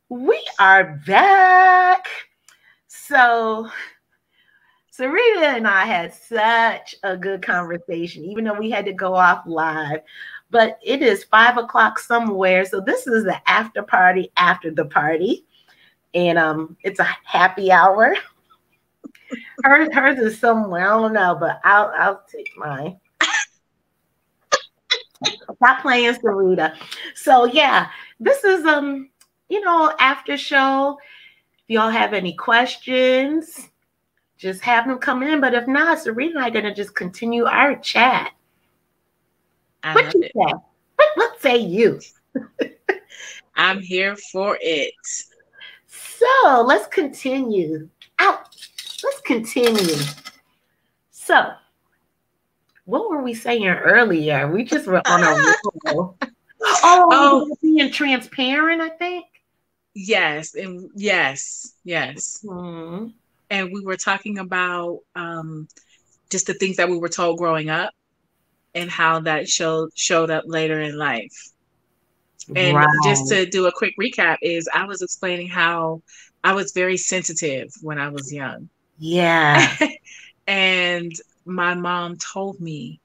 We are back. So, Sarita and I had such a good conversation, even though we had to go off live. But it is 5 o'clock somewhere. So, this is the after party after the party. And it's a happy hour. Hers is somewhere. I don't know, but I'll take mine. Stop playing, Sarita. So, yeah, this is after show. If y'all have any questions, just have them come in. But if not, Serena and I are going to just continue our chat. What you say? What say you? I'm here for it. So let's continue. Let's continue. So, what were we saying earlier? We just were on a roll. Being transparent, I think. Yes, and yes. Mm-hmm. And we were talking about just the things that we were told growing up and how that showed up later in life. And just to do a quick recap is I was explaining how I was very sensitive when I was young. Yeah. And my mom told me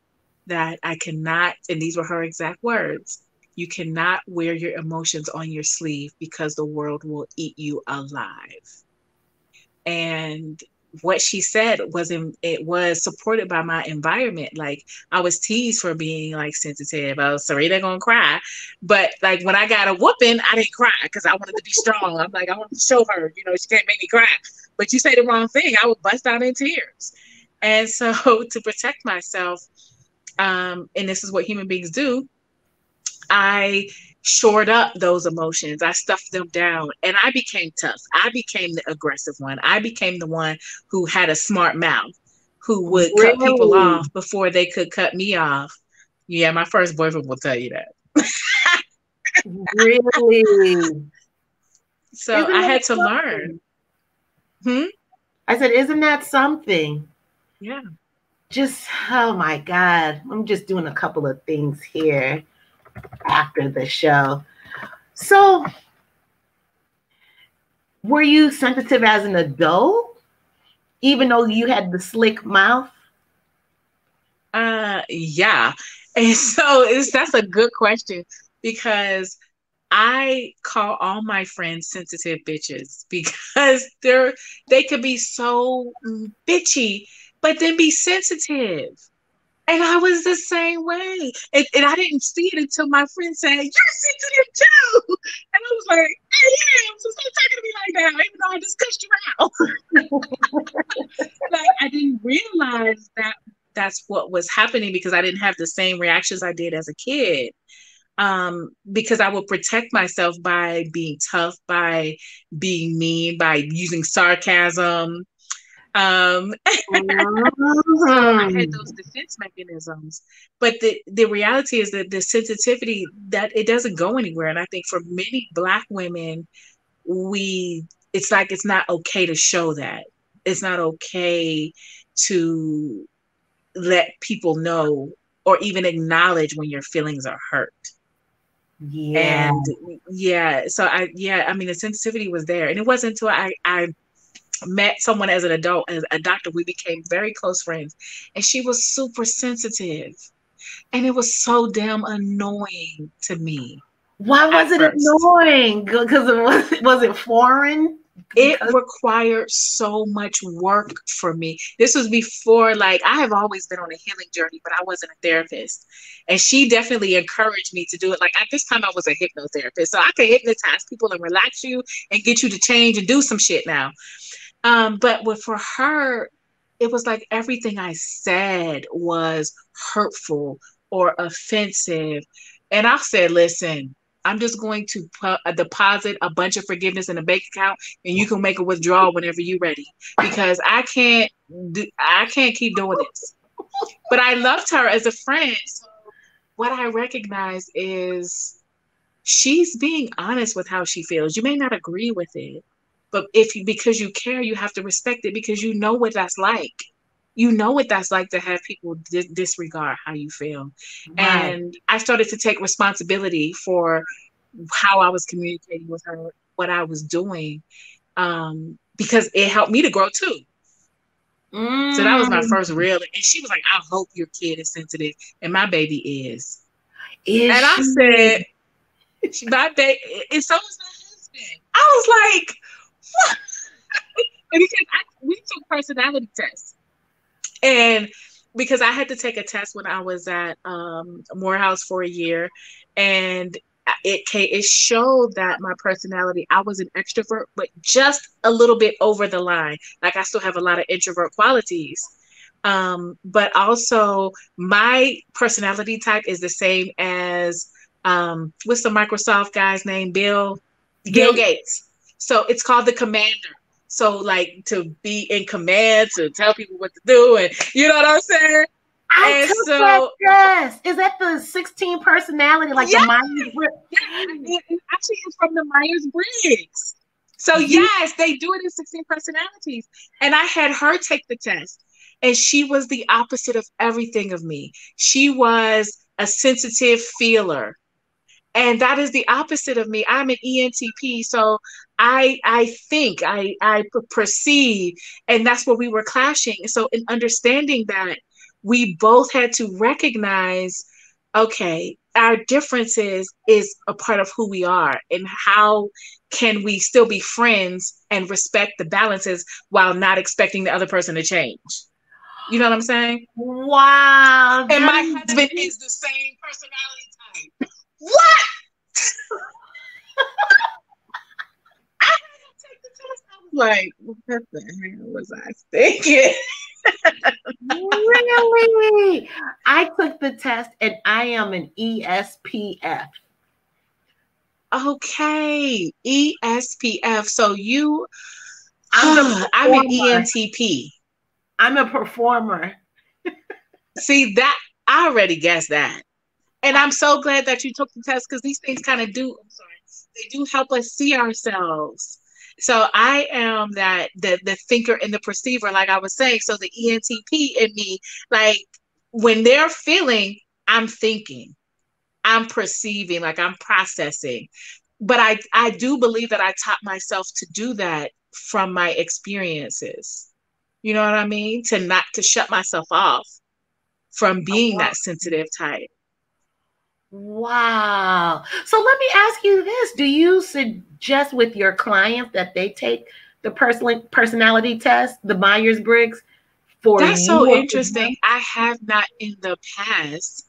that I cannot, and these were her exact words, you cannot wear your emotions on your sleeve because the world will eat you alive. And what she said it was supported by my environment. Like I was teased for being like sensitive. I was Sarita gonna cry, but like when I got a whooping, I didn't cry because I wanted to be strong. I'm like I want to show her, she can't make me cry. But you say the wrong thing, I would bust out in tears. And so to protect myself, and this is what human beings do, I shored up those emotions. I stuffed them down and I became tough. I became the aggressive one. I became the one who had a smart mouth, who would cut people off before they could cut me off. Yeah, my first boyfriend will tell you that. Really? So I had to learn. I said, isn't that something? Yeah. Just, oh my God. I'm just doing a couple of things here after the show. So, were you sensitive as an adult, even though you had the slick mouth? Yeah. And so that's a good question because I call all my friends sensitive bitches because they could be so bitchy, but then be sensitive. And I was the same way. And I didn't see it until my friend said, you're sensitive too. And I was like, I am. So stop talking to me like that, even though I just cussed you out. Like, I didn't realize that that's what was happening because I didn't have the same reactions I did as a kid. Because I would protect myself by being tough, by being mean, by using sarcasm. So I had those defense mechanisms, but the reality is that the sensitivity that it doesn't go anywhere. And I think for many Black women, it's like it's not okay to show that. It's not okay to let people know or even acknowledge when your feelings are hurt. Yeah. And yeah, so I mean the sensitivity was there, and it wasn't until I met someone as an adult, as a doctor, we became very close friends, and she was super sensitive, and it was so damn annoying to me. Why was it annoying? Because was it foreign? It required so much work for me. This was before, like, I have always been on a healing journey, but I wasn't a therapist. And she definitely encouraged me to do it. Like, at this time, I was a hypnotherapist. So I could hypnotize people and relax you and get you to change and do some shit now. But for her, it was like everything I said was hurtful or offensive. And I said, listen, I'm just going to deposit a bunch of forgiveness in a bank account and you can make a withdrawal whenever you're ready because I can't keep doing this. But I loved her as a friend. So what I recognize is she's being honest with how she feels. You may not agree with it, but because you care, you have to respect it because you know what that's like. You know what that's like to have people disregard how you feel. Right. And I started to take responsibility for how I was communicating with her, what I was doing, because it helped me to grow too. So that was my Mm. first real, and she was like, "I hope your kid is sensitive," and my baby is. Is And I she? said, "My baby," and so is my husband. I was like, "What?" And because we took personality tests, and because I had to take a test when I was at Morehouse for a year, and it showed that my personality, I was an extrovert, but just a little bit over the line. Like I still have a lot of introvert qualities. But also my personality type is the same as what's the Microsoft guy's name? Bill Gate. Gates. So it's called the commander. So like to be in command, to tell people what to do, and you know what I'm saying? I And took that so test. Is that the 16 personality, like the yeah, Myers-Briggs? actually it's from the Myers-Briggs. So You, yes, they do it in 16 personalities. And I had her take the test, and she was the opposite of everything of me. She was a sensitive feeler. And that is the opposite of me. I'm an ENTP, so I think I perceive, and that's where we were clashing. So in understanding that, we both had to recognize, okay, our differences is a part of who we are, and how can we still be friends and respect the balances while not expecting the other person to change. You know what I'm saying? wow, And that my is. husband is the same personality type. What? I had to take the test. I was like, what the hell was I thinking? Really? I took the test and I am an ESPF. Okay, ESPF. So you, I'm the I'm an performer. ENTP. I'm a performer. See that, I already guessed that. And I'm so glad that you took the test, because these things kind of do, I'm sorry, they do help us see ourselves. So I am that the thinker and the perceiver, like I was saying. So the ENTP in me, like when they're feeling, I'm thinking, I'm perceiving, like I'm processing. But I do believe that I taught myself to do that from my experiences. You know what I mean? To not to shut myself off from being that sensitive type. Wow. So let me ask you this. Do you suggest with your clients that they take the personality test, the Myers-Briggs, for That's you so or for interesting. them? I have not in the past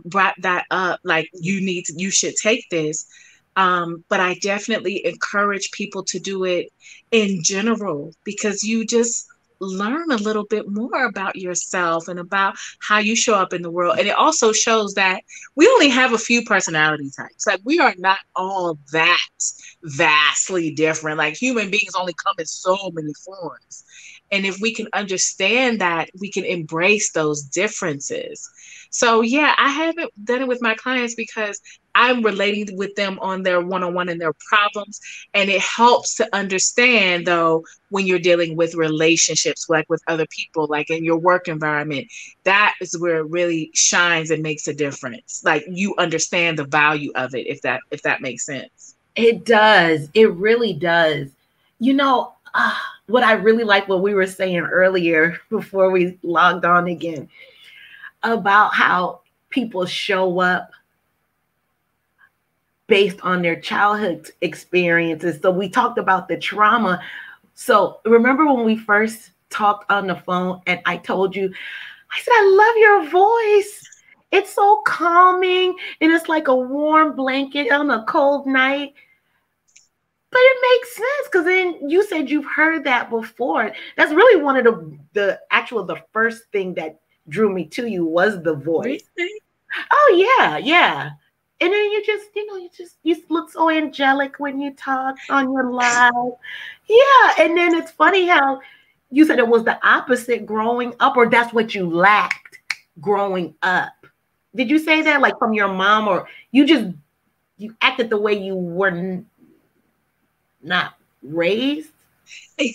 brought that up. Like you should take this. But I definitely encourage people to do it in general, because you just learn a little bit more about yourself and about how you show up in the world. And it also shows that we only have a few personality types. Like we are not all that vastly different. Like human beings only come in so many forms. And if we can understand that, we can embrace those differences. So yeah, I haven't done it with my clients because I'm relating with them on their one-on-one and their problems. And it helps to understand, though, when you're dealing with relationships, like with other people, like in your work environment, that is where it really shines and makes a difference. Like you understand the value of it, if that makes sense. It does. It really does. You know, what I really like what we were saying earlier before we logged on again about how people show up based on their childhood experiences. So we talked about the trauma. So remember when we first talked on the phone and I told you, I said, I love your voice. It's so calming and it's like a warm blanket on a cold night. But it makes sense because then you said you've heard that before. That's really one of the first thing that drew me to you was the voice. Really? Oh yeah. And then you look so angelic when you talk on your live. Yeah. And then it's funny how you said it was the opposite growing up, or that's what you lacked growing up. Did you say that like from your mom, or you acted the way you were not raised? You're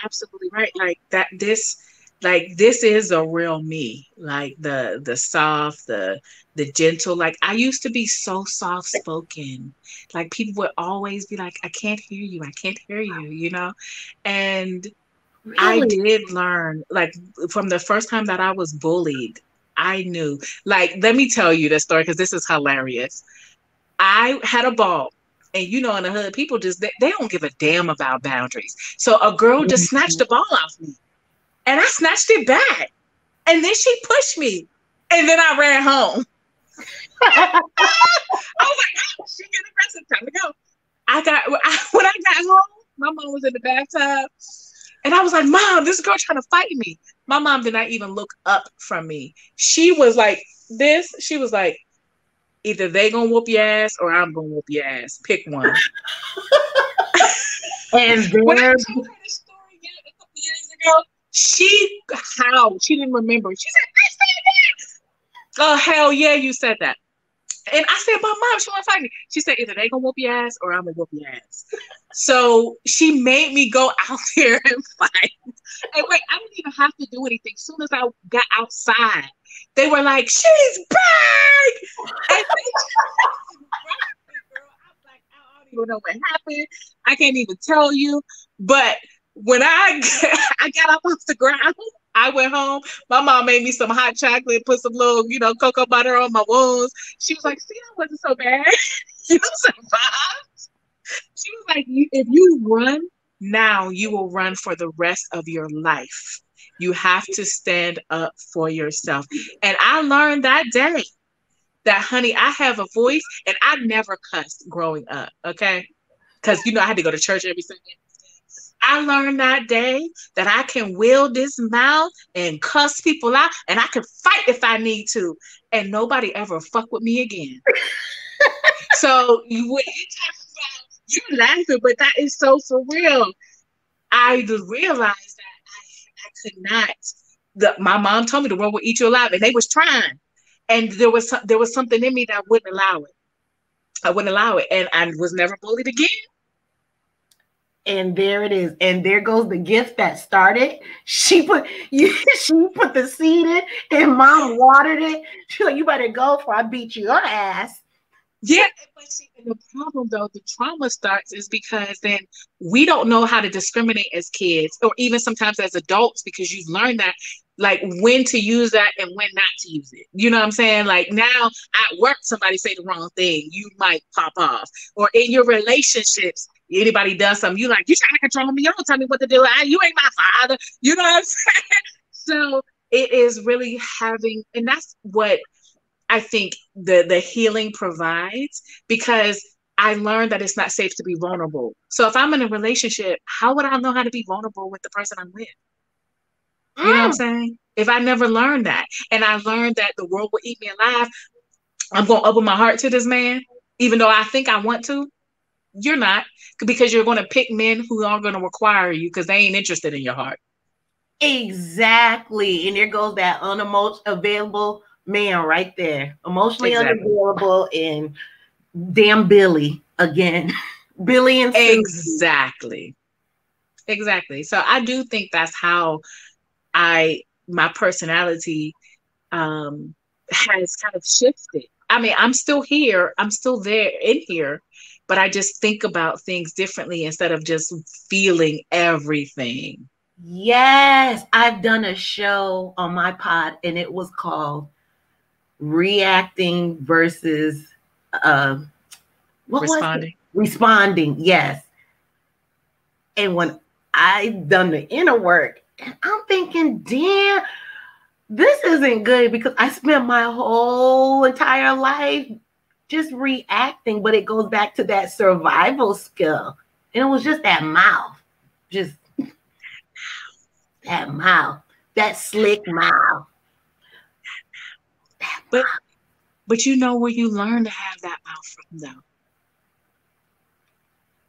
absolutely right. Like that, this Like this is a real me, like the soft, the gentle. Like I used to be so soft spoken. Like people would always be like, I can't hear you, I can't hear you, you know? And I Really? did learn, like from the first time that I was bullied, I knew. Like, let me tell you this story because this is hilarious. I had a ball. And you know, in the hood, people just they don't give a damn about boundaries. So a girl just snatched the ball off me and I snatched it back. And then she pushed me. And then I ran home. I was like, oh, she getting aggressive. Time to go. When I got home, my mom was in the bathtub. And I was like, Mom, this girl trying to fight me. My mom did not even look up from me. She was like this. She was like, either they gonna whoop your ass or I'm gonna whoop your ass. Pick one. And When I there, told her this story again a couple years ago, she howled. She didn't remember. She said, I said that. Oh, hell yeah, you said that. And I said, but Mom, she want to fight me. She said, either they gonna whoop your ass or I'm gonna whoop your ass. So she made me go out there and fight. And wait, I didn't even have to do anything. As soon as I got outside, they were like, she's back! And they girl, I'm like, I don't even know what happened. I can't even tell you. But when I got up off the ground, I went home. My mom made me some hot chocolate, put some little, cocoa butter on my wounds. She was like, see, that wasn't so bad. You survived. She was like, if you run now, you will run for the rest of your life. You have to stand up for yourself. And I learned that day that, honey, I have a voice, and I never cussed growing up, okay? Because, I had to go to church every Sunday. I learned that day that I can wield this mouth and cuss people out, and I can fight if I need to, and nobody ever fuck with me again. So when you talk about, you're laughing, but that is so for real. I realized that I could not. My mom told me the world would eat you alive, and they was trying, and there was something in me that wouldn't allow it. I wouldn't allow it, and I was never bullied again. And there it is. And there goes the gift that started. She put the seed in, and Mom watered it. She's like, you better go for I beat your ass. Yeah, but see, the problem though, the trauma starts is because then we don't know how to discriminate as kids, or even sometimes as adults, because you've learned that, like, when to use that and when not to use it. You know what I'm saying? Like, now at work, somebody say the wrong thing, you might pop off. Or in your relationships, anybody does something, you like, you trying to control me, you don't tell me what to do, you ain't my father. You know what I'm saying? So it is really having, and that's what I think the healing provides, because I learned that it's not safe to be vulnerable. So if I'm in a relationship, how would I know how to be vulnerable with the person I'm with? You know what I'm saying? If I never learned that, and I learned that the world will eat me alive, I'm going to open my heart to this man, even though I think I want to. You're not, because you're going to pick men who aren't going to require you because they ain't interested in your heart. Exactly. And there goes that unavailable man right there. Emotionally unavailable, and damn Billy again. Billy and Susie. Exactly. So I do think that's how my personality has kind of shifted. I mean, I'm still here. I'm still there in here, but I just think about things differently instead of just feeling everything. Yes, I've done a show on my pod, and it was called Reacting versus Responding. Yes. And when I've done the inner work, I'm thinking, damn, this isn't good, because I spent my whole entire life just reacting, but it goes back to that survival skill. And it was just that mouth, just that mouth, that slick mouth. But you know where you learn to have that mouth from,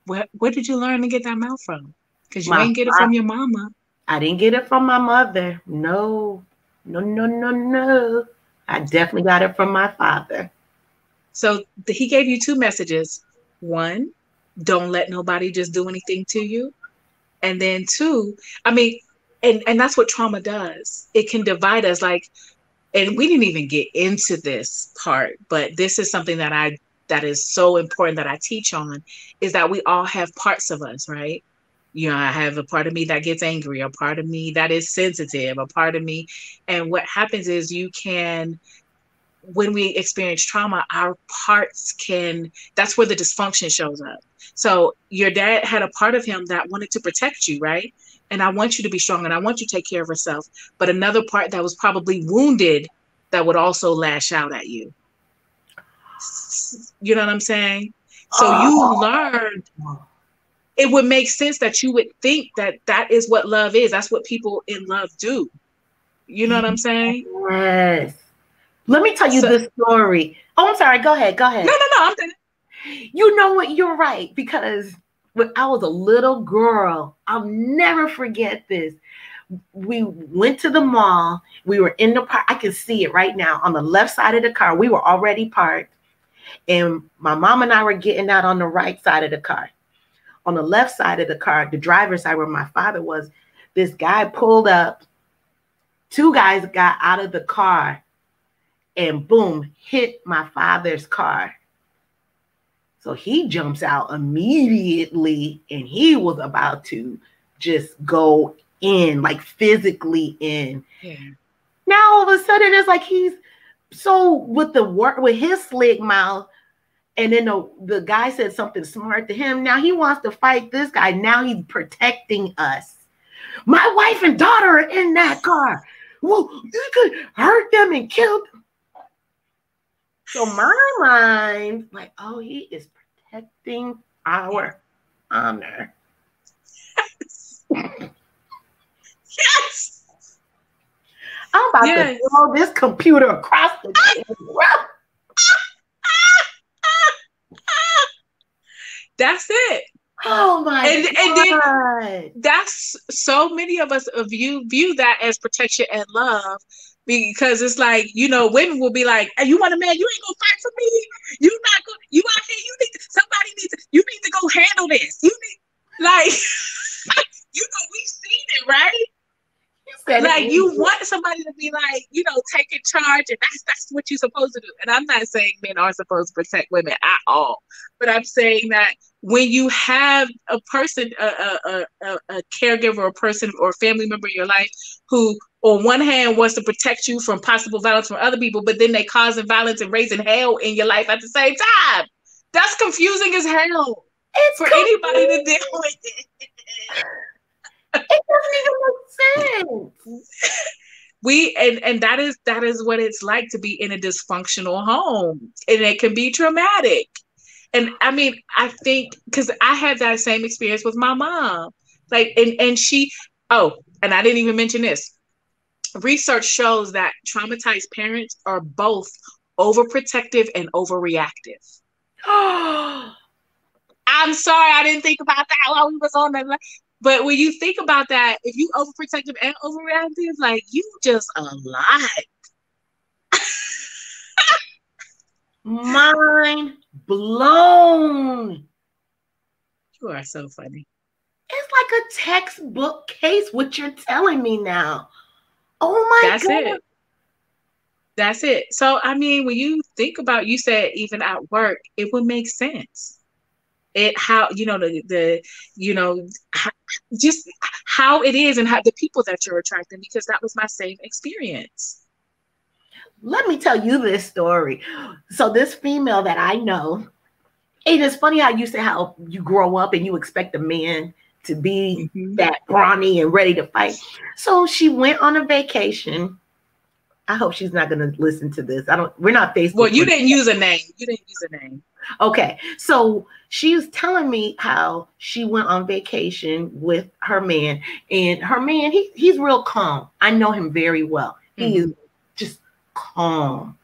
though? Where did you learn to get that mouth from? Because you ain't get it from your mama. I didn't get it from my mother. No. I definitely got it from my father. So he gave you two messages. One, don't let nobody just do anything to you. And then two, I mean, and that's what trauma does. It can divide us. Like, and we didn't even get into this part, but this is something that is so important that I teach on, is that we all have parts of us, right? You know, I have a part of me that gets angry, a part of me that is sensitive, a part of me. And what happens is when we experience trauma, our parts that's where the dysfunction shows up. So your dad had a part of him that wanted to protect you, right? And I want you to be strong and I want you to take care of yourself. But another part that was probably wounded that would also lash out at you. You know what I'm saying? So you learned, it would make sense that you would think that that is what love is. That's what people in love do. You know what I'm saying? Yes. Let me tell you this story. Oh, I'm sorry. Go ahead. No, I'm done. You know what? You're right. Because when I was a little girl, I'll never forget this. We went to the mall. We were in the park. I can see it right now on the left side of the car. We were already parked. And my mom and I were getting out on the right side of the car. On the left side of the car, the driver's side where my father was, this guy pulled up. Two guys got out of the car and boom, hit my father's car. So he jumps out immediately and he was about to just go in, like physically in. Yeah. Now all of a sudden it's like he's so with his slick mouth, and then the guy said something smart to him. Now he wants to fight this guy. Now he's protecting us. My wife and daughter are in that car. Well, you could hurt them and kill them. So my mind, like, oh, he is protecting our honor. Yes. I'm about to throw this computer across the table. That's it. Oh my God. And then that's so many of us view that as protection and love, because it's like, you know, women will be like, hey, you want a man, you ain't gonna fight for me. You not gonna, you out here, you need to go handle this. You need, like, you know, we've seen it, right? Like, you want somebody to be like, you know, taking charge, and that's what you're supposed to do. And I'm not saying men are supposed to protect women at all, but I'm saying that when you have a person, a caregiver, a person or a family member in your life who, on one hand, wants to protect you from possible violence from other people, but then they causing violence and raising hell in your life at the same time, that's confusing as hell. It's for anybody to deal with it. It doesn't even make sense. And that is what it's like to be in a dysfunctional home, and it can be traumatic. And I mean, I think because I had that same experience with my mom, like, and she, and I didn't even mention this. Research shows that traumatized parents are both overprotective and overreactive. I'm sorry, I didn't think about that while we was on that. But when you think about that, if you overprotective and overreactive, like, you just a lot. Mind blown. You are so funny. It's like a textbook case, what you're telling me now. Oh my God. That's it. So, I mean, when you think about, you said even at work, it would make sense. Just how it is and how the people that you're attracting, because that was my same experience. Let me tell you this story. So this female that I know, it is funny how you say how you grow up and you expect a man to be that brawny and ready to fight. So she went on a vacation. I hope she's not going to listen to this. We're not Facebook. Well, you didn't use a name. Okay. So she was telling me how she went on vacation with her man, and her man, he's real calm. I know him very well. He is just calm,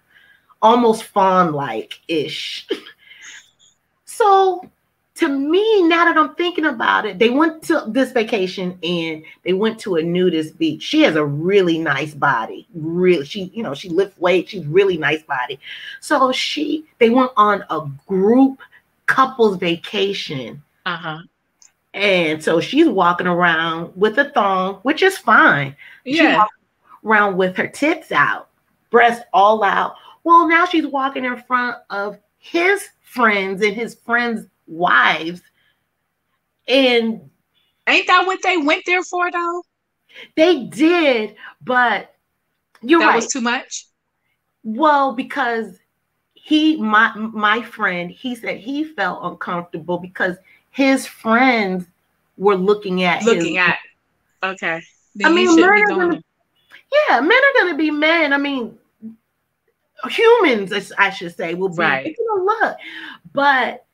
almost fawn-like-ish. So to me, now that I'm thinking about it, they went to this vacation and they went to a nudist beach. She has a really nice body. Really, she lifts weight. She's really nice body. So they went on a group couples vacation. Uh-huh. And so she's walking around with a thong, which is fine. Yeah. She's walking around with her tits out, breasts all out. Well, now she's walking in front of his friends and his friends' wives. And ain't that what they went there for, though? They did, but you're right. That was too much? Well, because my friend, he said he felt uncomfortable because his friends were looking at. Okay. Then I mean, you shouldn't be doing it. Yeah, men are going to be men. I mean, humans, I should say, will be taking a look. But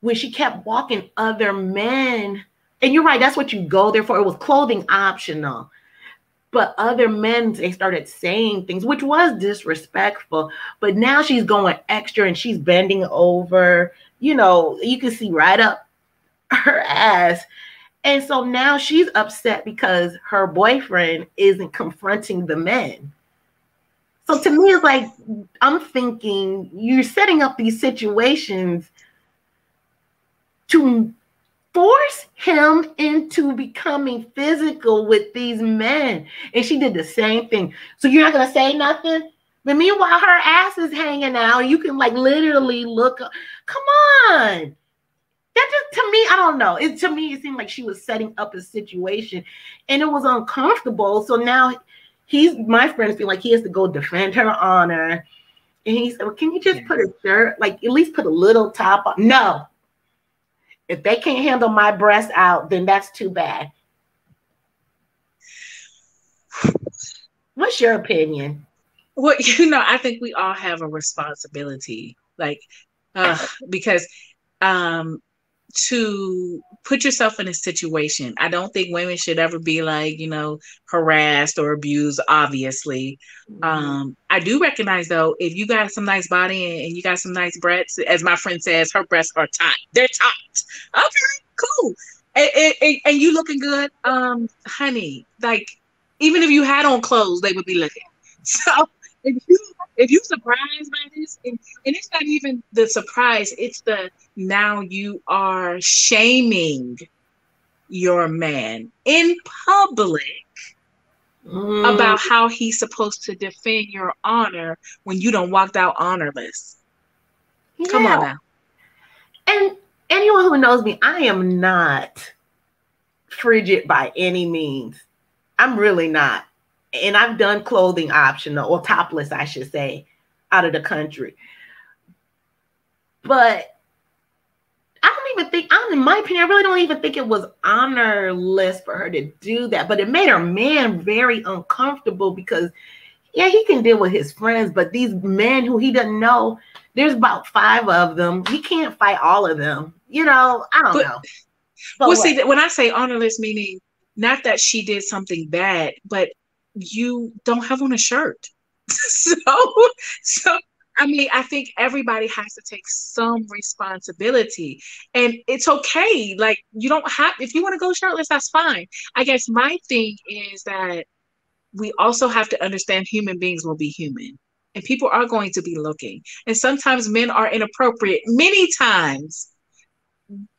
when she kept walking other men, and you're right, that's what you go there for. It was clothing optional. But other men, they started saying things, which was disrespectful. But now she's going extra and she's bending over. You know, you can see right up her ass. And so now she's upset because her boyfriend isn't confronting the men. So to me, it's like, I'm thinking you're setting up these situations to force him into becoming physical with these men. And she did the same thing. So you're not going to say nothing? But meanwhile, her ass is hanging out. You can like literally look. Come on. That just, to me, I don't know. To me, it seemed like she was setting up a situation and it was uncomfortable. So now my friends feel like he has to go defend her honor. And he said, well, can you just put a shirt, like at least put a little top on? No. If they can't handle my breasts out, then that's too bad. What's your opinion? Well, I think we all have a responsibility, like, because to put yourself in a situation. I don't think women should ever be like, harassed or abused, obviously. Mm-hmm. I do recognize, though, if you got some nice body and you got some nice breasts, as my friend says, her breasts are tight. They're tight. Okay, cool. And you looking good, honey. Like, even if you had on clothes, they would be looking. So if you surprised by this, and it's not even the surprise, it's the now you are shaming your man in public about how he's supposed to defend your honor when you don't walked out honorless. Yeah. Come on now. And anyone who knows me, I am not frigid by any means. I'm really not. And I've done clothing optional, or topless, I should say, out of the country. But I don't even think, in my opinion, I really don't even think it was honorless for her to do that. But it made her man very uncomfortable because, yeah, he can deal with his friends, but these men who he doesn't know, there's about 5 of them. He can't fight all of them. I don't know. But see, when I say honorless, meaning not that she did something bad, but you don't have on a shirt. So I mean, I think everybody has to take some responsibility, and it's okay. Like, you don't have, if you want to go shirtless, that's fine. I guess my thing is that we also have to understand human beings will be human, and people are going to be looking. And sometimes men are inappropriate. Many times,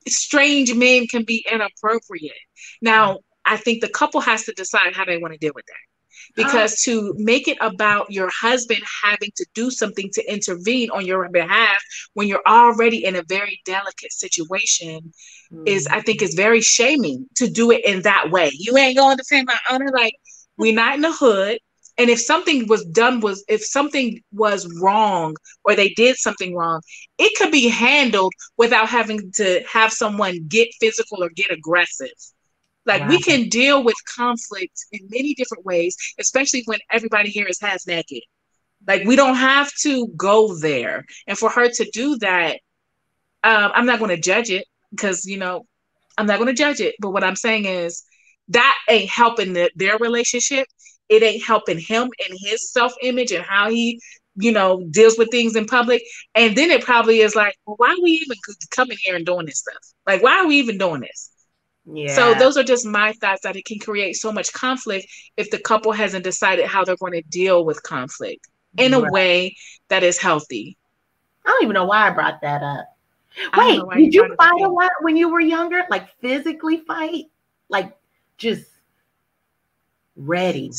strange men can be inappropriate. Now, I think the couple has to decide how they want to deal with that. Because to make it about your husband having to do something to intervene on your behalf when you're already in a very delicate situation I think is very shaming to do it in that way. You ain't going to defend my honor. Like, we're not in the hood. And if something if something was wrong or they did something wrong, it could be handled without having to have someone get physical or get aggressive. Like, we can deal with conflict in many different ways, especially when everybody here is half naked. Like, we don't have to go there. And for her to do that, I'm not going to judge it because, I'm not going to judge it. But what I'm saying is that ain't helping their relationship. It ain't helping him and his self-image and how he, deals with things in public. And then it probably is like, well, why are we even coming here and doing this stuff? Like, why are we even doing this? Yeah. So those are just my thoughts, that it can create so much conflict if the couple hasn't decided how they're going to deal with conflict in a way that is healthy. I don't even know why I brought that up. I don't Wait, know why you did brought you it up fight a yet. lot when you were younger? Like physically fight? Like just ready?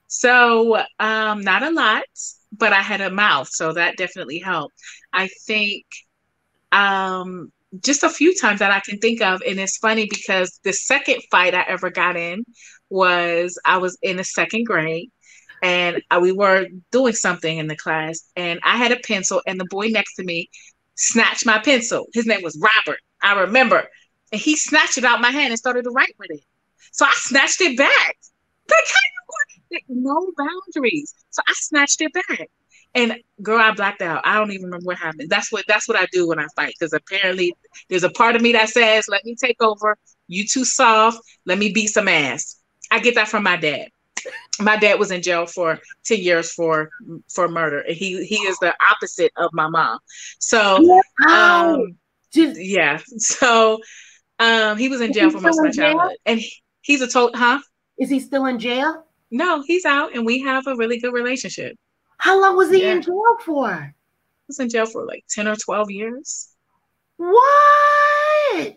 So, not a lot, but I had a mouth, so that definitely helped. I think um, just a few times that I can think of, and it's funny because the second fight I ever got in was I was in the second grade, and we were doing something in the class, and I had a pencil, and the boy next to me snatched my pencil. His name was Robert, I remember, and he snatched it out my hand and started to write with it. So I snatched it back. Like, no boundaries. So I snatched it back. And girl, I blacked out. I don't even remember what happened. That's what I do when I fight. Because apparently there's a part of me that says, let me take over. You too soft. Let me beat some ass. I get that from my dad. My dad was in jail for 10 years for murder. And he is the opposite of my mom. So Get out. um Just yeah. So he was in is jail he for most still of my in jail? childhood. And he's a total huh? Is he still in jail? No, he's out and we have a really good relationship. How long was he Yeah. in jail for? Was in jail for like 10 or 12 years. What?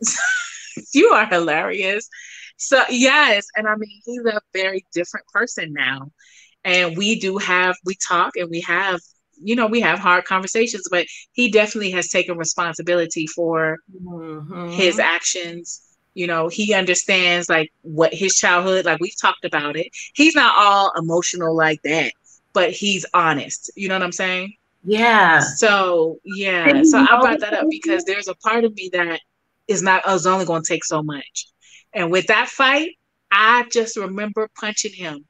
You are hilarious. So, yes. And I mean, he's a very different person now. And we talk and we have hard conversations, but he definitely has taken responsibility for his Mm-hmm. actions. He understands like what his childhood, like we've talked about it. He's not all emotional like that, but he's honest. You know what I'm saying? Yeah. So Did yeah, he so I know brought this that up was because you? there's a part of me that is only going to take so much. And with that fight, I just remember punching him.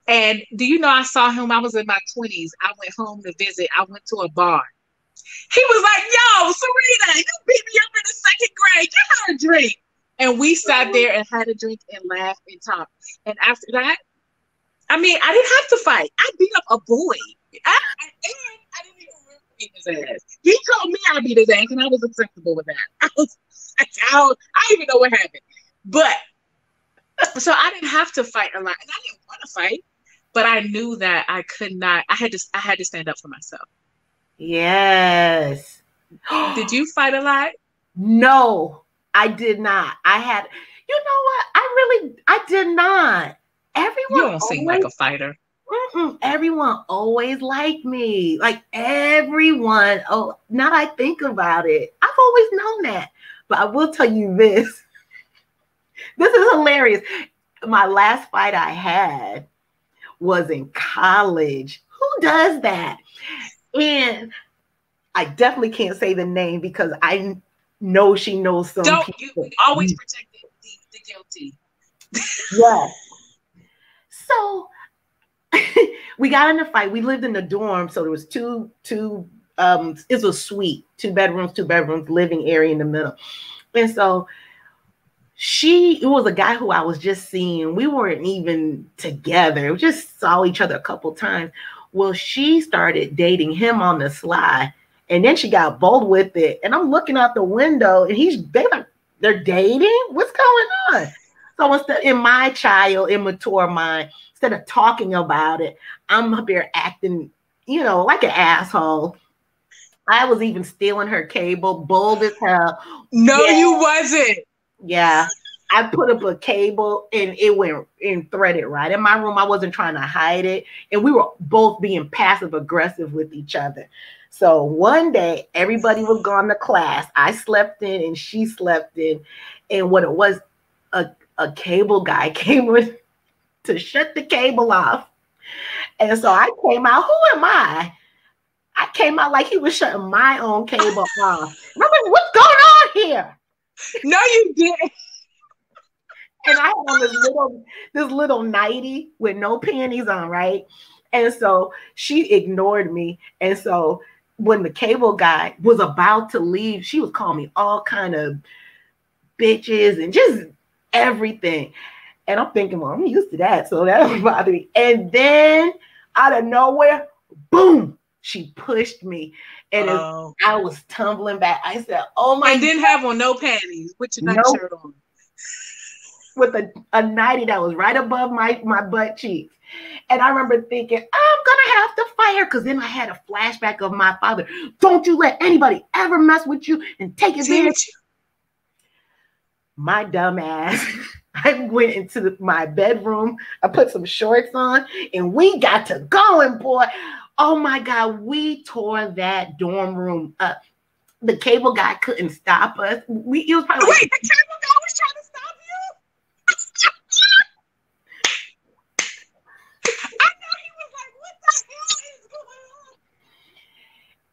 And do you know I saw him? I was in my 20s. I went home to visit. I went to a bar. He was like, "Yo, Serita, you beat me up in the second grade. Get her a drink." And we sat there and had a drink and laughed and talked. And after that, I mean, I didn't have to fight. I beat up a boy. And I didn't even remember beating his ass. He told me I beat his ass, and I was acceptable with that. I don't even know what happened. But so I didn't have to fight a lot, and I didn't want to fight, but I knew that I could not. I had to stand up for myself. Yes. Did you fight a lot? No, I did not. You know what? I did not. You Everyone don't seem like always, a fighter. everyone always liked me. Like everyone. Oh, now that I think about it, I've always known that. But I will tell you this. This is hilarious. My last fight I had was in college. Who does that? And I definitely can't say the name because I know she knows some Don't you people. always protect the guilty? Yes. So we got in a fight. We lived in the dorm, so there was two it was a suite, two bedrooms, living area in the middle. And so it was a guy who I was just seeing. We weren't even together. We just saw each other a couple times. Well, she started dating him on the sly. And then she got bold with it. And I'm looking out the window and they're dating? What's going on? So instead, in my immature mind, instead of talking about it, I'm up here acting, like an asshole. I was even stealing her cable, bold as hell. No, Yeah, you wasn't. yeah. I put up a cable and it went and threaded right in my room. I wasn't trying to hide it. And we were both being passive aggressive with each other. So one day, everybody was gone to class. I slept in and she slept in. And what it was, a cable guy came with to shut the cable off. And so I came out. Who am I? I came out like he was shutting my own cable off. And I'm like, what's going on here? No, you didn't. And I had on this little nightie with no panties on, right? And so she ignored me. And so when the cable guy was about to leave, she was calling me all kind of bitches and just everything. And I'm thinking, well, I'm used to that, so that don't bother me. And then out of nowhere, boom, she pushed me. And as Oh. I was tumbling back, I said, oh my And didn't have on no panties with your no, nightshirt on. with a nightie that was right above my butt cheeks. And I remember thinking, I'm gonna have to fight her, because then I had a flashback of my father. Don't you let anybody ever mess with you and take advantage. My dumb ass. I went into my bedroom. I put some shorts on, and we got to going, boy. Oh my God, we tore that dorm room up. The cable guy couldn't stop us. It was probably wait, the cable guy was trying to stop you? I know he was like, what the hell is going on?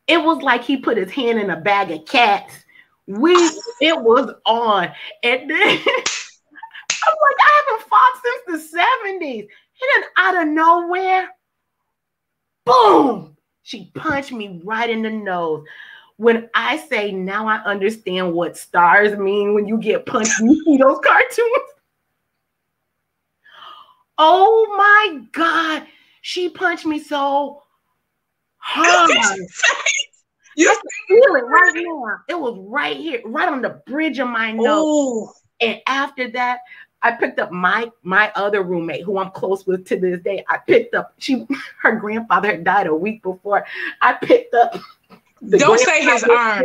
It was like he put his hand in a bag of cats. It was on. And then I'm like, I haven't fought since the 70s. And then out of nowhere, boom, she punched me right in the nose. When I say now I understand what stars mean when you get punched, you see those cartoons. Oh my God. She punched me so hard. You feel it right now. It was right here, right on the bridge of my nose. Ooh. And after that, I picked up my other roommate, who I'm close with to this day. I picked up, her grandfather had died a week before. I picked up. Don't say his arm.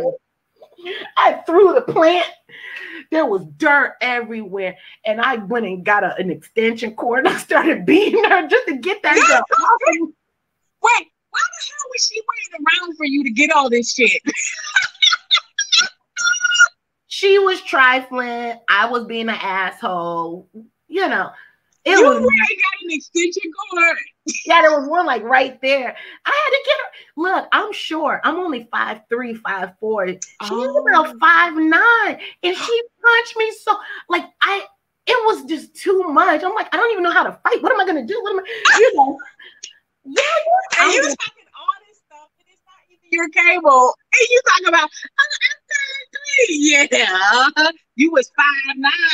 I threw the plant. There was dirt everywhere. And I went and got an extension cord, and I started beating her just to get that girl off of me. Wait, why the hell was she waiting around for you to get all this shit? She was trifling. I was being an asshole. You know. You really got an extension cord. Yeah, there was one like right there. I had to get her. Look, I'm short. I'm only 5'3", 5'4". She's about 5'9", and she punched me so like it was just too much. I'm like, I don't even know how to fight. What am I gonna do? What am I, Yeah. And you talking all this stuff, and it's not even your cable. And you talking about I'm 33. Yeah. You was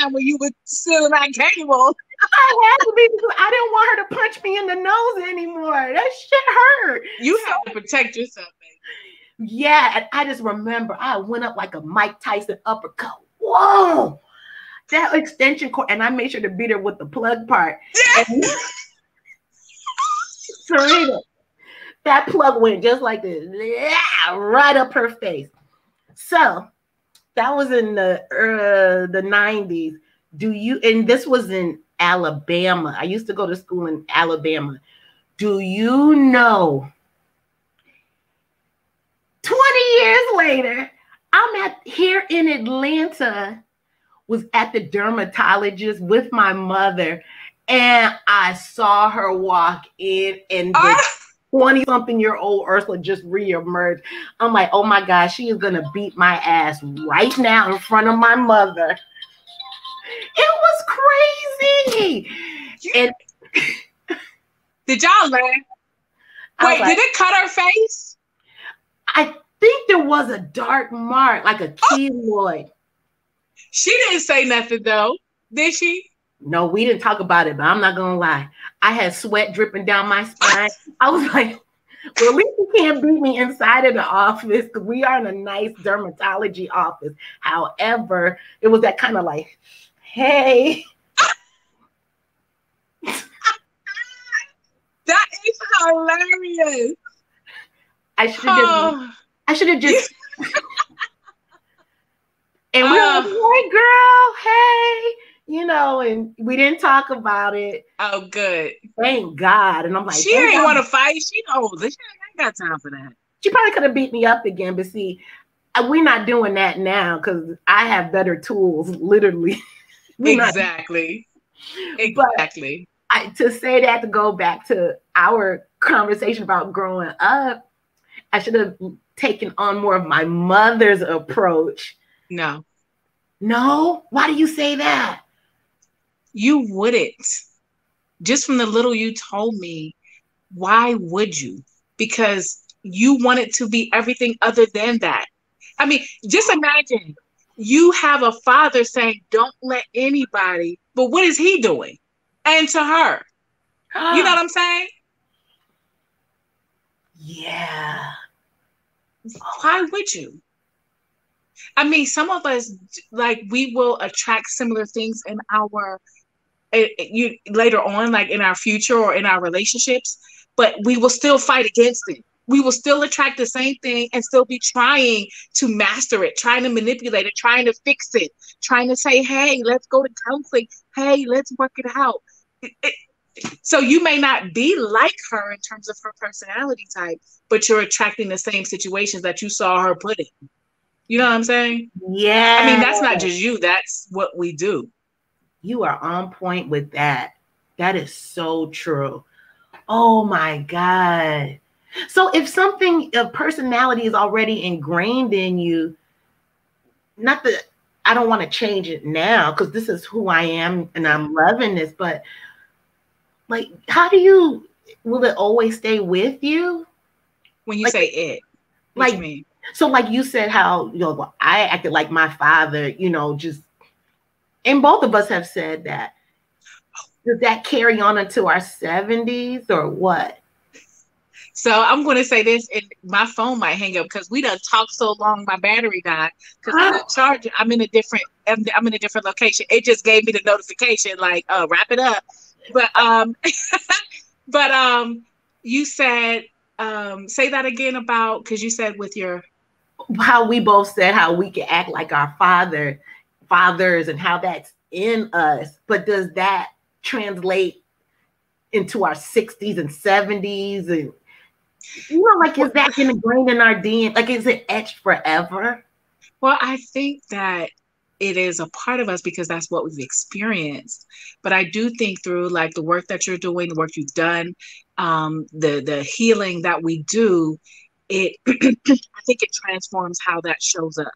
5'9" when you was still in that cable. I had to be, because I didn't want her to punch me in the nose anymore. That shit hurt. You had to protect yourself, baby. Yeah, and I just remember I went up like a Mike Tyson uppercut. Whoa! That extension cord, and I made sure to beat her with the plug part. And Cerita, that plug went just like this, right up her face. So that was in the 90s. And this was in Alabama. I used to go to school in Alabama. Do you know, 20 years later, I'm here in Atlanta, was at the dermatologist with my mother, and I saw her walk in, and the 20-something-year-old Ursula just reemerged. I'm like, oh my gosh, she is gonna beat my ass right now in front of my mother. It was crazy. And did y'all laugh? Wait, did it cut her face? I think there was a dark mark, like a keloid. She didn't say nothing though, did she? No, we didn't talk about it, but I'm not gonna lie. I had sweat dripping down my spine. I was like, well, at least you can't beat me inside of the office, because we are in a nice dermatology office. However, it was that kind of like, hey. That is hilarious. I should have just and we were like, hey girl, hey, and we didn't talk about it. Oh, good. Thank God. And I'm like, she ain't want to fight. She knows it. She ain't got time for that. She probably could have beat me up again, but see, we're not doing that now, because I have better tools, literally. Exactly. Exactly. To say that, to go back to our conversation about growing up, I should have taken on more of my mother's approach. No. Why do you say that? You wouldn't. Just from the little you told me, why would you? Because you want it to be everything other than that. I mean, just imagine you have a father saying, don't let anybody, but what is he doing? And to her, you know what I'm saying? Yeah. Why would you? I mean, some of us, like, we will attract similar things in you later on, like in our future or in our relationships, but we will still fight against it. We will still attract the same thing and still be trying to master it, trying to manipulate it, trying to fix it, trying to say, hey, let's go to counseling. Hey, let's work it out. So you may not be like her in terms of her personality type, but you're attracting the same situations that you saw her put in. You know what I'm saying? Yeah. I mean, that's not just you. That's what we do. You are on point with that. That is so true. Oh my God. So if something, a personality is already ingrained in you, not that I don't want to change it now because this is who I am and I'm loving this, but like, how do you, will it always stay with you? When you like, say it, what do you mean? So like you said, how, you know, I acted like my father, you know, just, and both of us have said that. Does that carry on into our 70s or what? So I'm going to say this, and my phone might hang up because we done talked so long. My battery died because the charger. I'm in a different location. It just gave me the notification, like, wrap it up. But you said, say that again about, because you said with your, how we both said how we can act like our fathers and how that's in us. But does that translate into our 60s and 70s? And you know, like, is that ingrained in our DNA? Like, is it etched forever? Well, I think that it is a part of us because that's what we've experienced. But I do think through like the work that you're doing, the work you've done, the healing that we do, it I think it transforms how that shows up.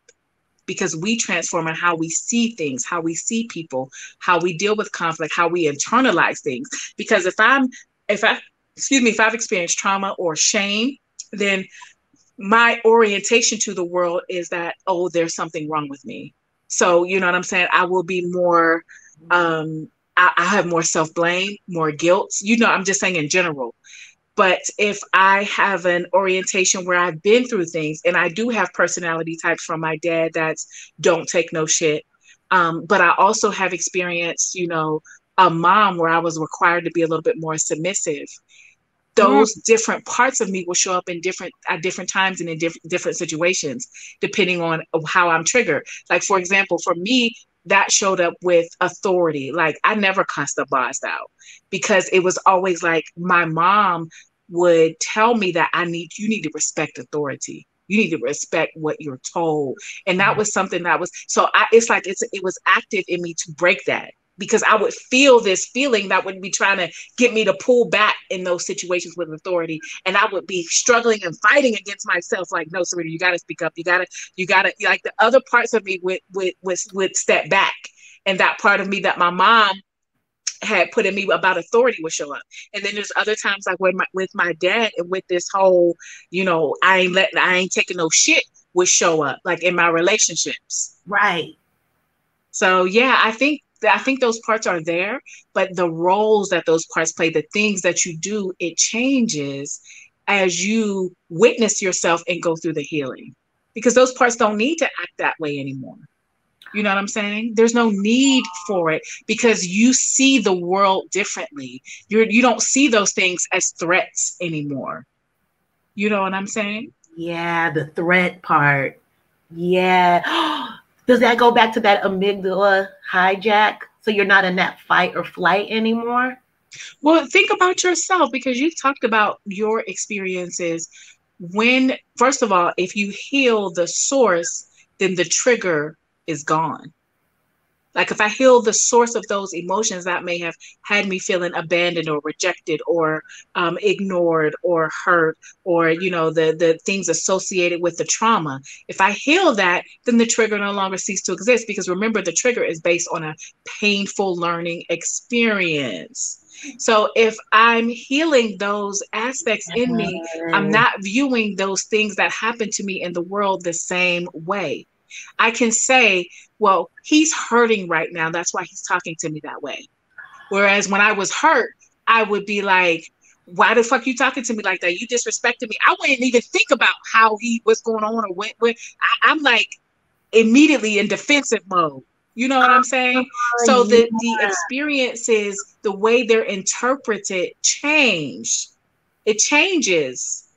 Because we transform in how we see things, how we see people, how we deal with conflict, how we internalize things. Because if I've experienced trauma or shame, then my orientation to the world is that, oh, there's something wrong with me. So, you know what I'm saying? I will be more, I have more self-blame, more guilt. You know, I'm just saying in general. But if I have an orientation where I've been through things, and I do have personality types from my dad that's don't take no shit. But I also have experienced, you know, a mom where I was required to be a little bit more submissive. Those different parts of me will show up at different times and in different situations, depending on how I'm triggered. Like, for example, for me, that showed up with authority. Like, I never cussed the boss out because it was always like my mom would tell me that you need to respect authority. You need to respect what you're told. And that was something that was, it was active in me to break that, because I would feel this feeling that would be trying to get me to pull back in those situations with authority. And I would be struggling and fighting against myself. Like, no, Sarita, you got to speak up. You got to, like, the other parts of me would step back. And that part of me that my mom had put in me about authority would show up. And then there's other times like with my dad, and with this whole, you know, I ain't taking no shit would show up, like in my relationships. Right. So yeah, I think those parts are there, but the roles that those parts play, the things that you do, it changes as you witness yourself and go through the healing, because those parts don't need to act that way anymore. You know what I'm saying? There's no need for it because you see the world differently. You don't see those things as threats anymore. You know what I'm saying? Yeah, the threat part. Yeah. Does that go back to that amygdala hijack? So you're not in that fight or flight anymore? Well, think about yourself, because you've talked about your experiences. When, first of all, if you heal the source, then the trigger is gone. Like, if I heal the source of those emotions that may have had me feeling abandoned or rejected or ignored or hurt, or, you know, the things associated with the trauma, if I heal that, then the trigger no longer ceases to exist, because remember, the trigger is based on a painful learning experience. So if I'm healing those aspects in me, I'm not viewing those things that happen to me in the world the same way. I can say, well, he's hurting right now. That's why he's talking to me that way. Whereas when I was hurt, I would be like, why the fuck you talking to me like that? You disrespected me. I wouldn't even think about how he was going on or when I'm like immediately in defensive mode. You know what I'm saying? Oh, So the yeah. experiences, the way they're interpreted change. It changes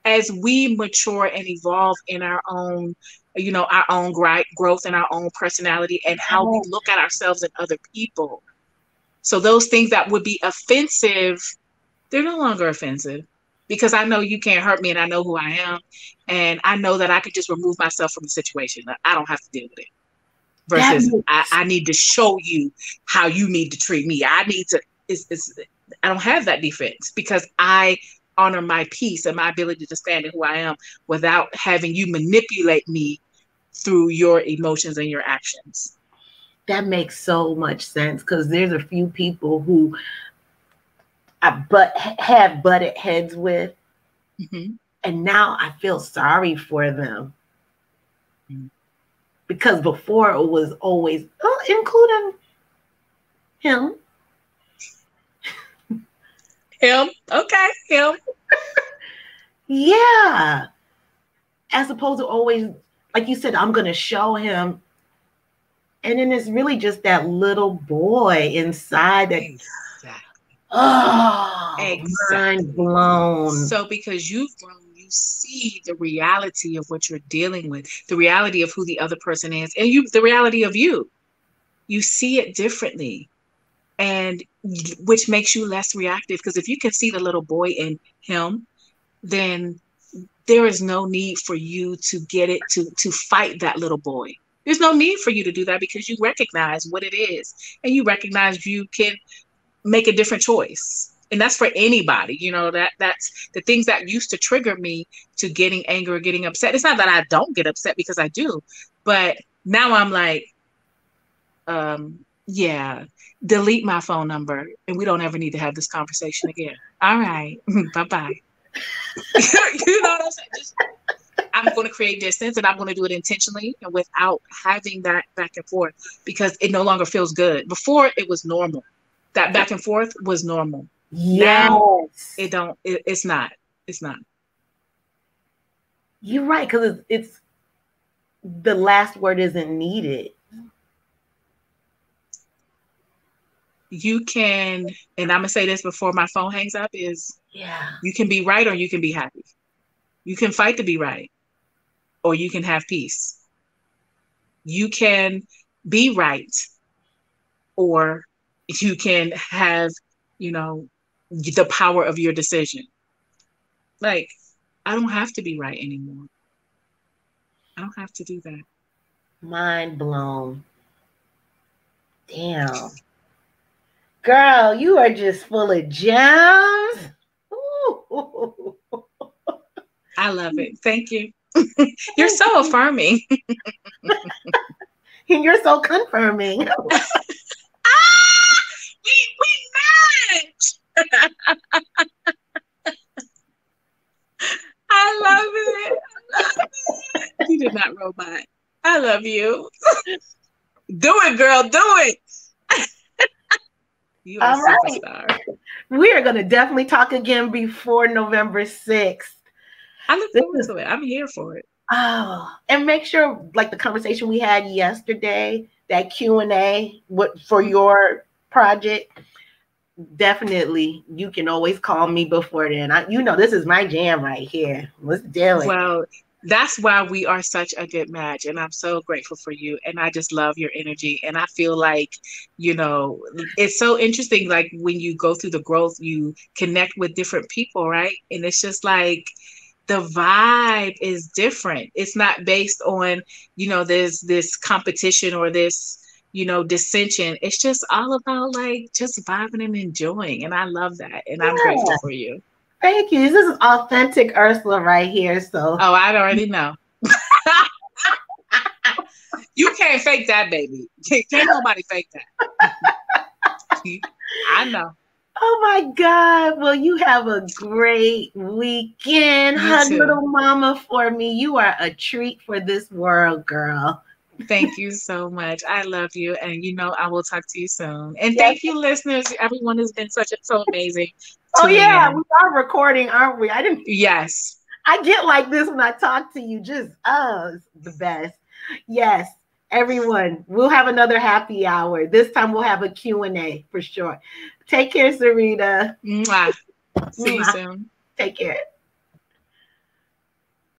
as we mature and evolve in our own, our own growth and our own personality and how we look at ourselves and other people. So those things that would be offensive, they're no longer offensive because I know you can't hurt me and I know who I am. And I know that I could just remove myself from the situation. I don't have to deal with it. That Versus makes I need to show you how you need to treat me. I need to, I don't have that defense because I honor my peace and my ability to stand in who I am without having you manipulate me through your emotions and your actions. that makes so much sense because there's a few people who have butted heads with, Mm-hmm. and now I feel sorry for them. Mm-hmm. Because before it was always, including him. Him, okay, him. Yeah. As opposed to always, like you said, I'm going to show him. And then it's really just that little boy inside that, Exactly. oh, Exactly. mind blown. So because you've grown, you see the reality of what you're dealing with, the reality of who the other person is, and the reality of you. You see it differently, and which makes you less reactive. Because if you can see the little boy in him, then there is no need for you to get it to fight that little boy. There's no need for you to do that because you recognize what it is, and you recognize you can make a different choice. And that's for anybody, that's the things that used to trigger me to getting angry or getting upset. It's not that I don't get upset because I do, but now I'm like, yeah, delete my phone number and we don't ever need to have this conversation again. All right. Bye-bye. You know what I'm saying? I'm going to create distance and I'm going to do it intentionally and without having that back and forth because it no longer feels good. Before it was normal. That back and forth was normal. Yes. Now it's not. It's not. You're right, because it's the last word isn't needed. You can, and I'm going to say this before my phone hangs up, is Yeah. you can be right or you can be happy. You can fight to be right or you can have peace. You can be right or you can have, the power of your decision. Like, I don't have to be right anymore. I don't have to do that. Mind blown. Damn. Girl, you are just full of gems. Ooh. I love it. Thank you. You're so affirming. And you're so confirming. We match. I love it. I love it. You did not robot. I love you. Do it, girl. Do it. You are a superstar. Right. We are going to definitely talk again before November 6th. I look forward to it. I'm here for it. Oh, and make sure, like the conversation we had yesterday, that Q&A for your project, definitely you can always call me before then. This is my jam right here. Let's do it. Well, that's why we are such a good match. And I'm so grateful for you. And I just love your energy. And I feel like, it's so interesting. Like when you go through the growth, you connect with different people, right? And it's just like the vibe is different. It's not based on, there's this competition or this, dissension. It's just all about like just vibing and enjoying. And I love that. And I'm grateful for you. Thank you. This is authentic Ursula right here. So I already know. You can't fake that, baby. Can't nobody fake that. I know. Oh my God. Well, you have a great weekend. Hug little mama for me. You are a treat for this world, girl. Thank you so much. I love you. And I will talk to you soon. And thank you, listeners. Everyone has been so amazing. Oh, yeah. We are recording, aren't we? Yes. I get like this when I talk to you. Just, it's the best. Yes. Everyone, we'll have another happy hour. This time we'll have a Q&A for sure. Take care, Cerita. Mwah. See you Mwah. soon. Take care.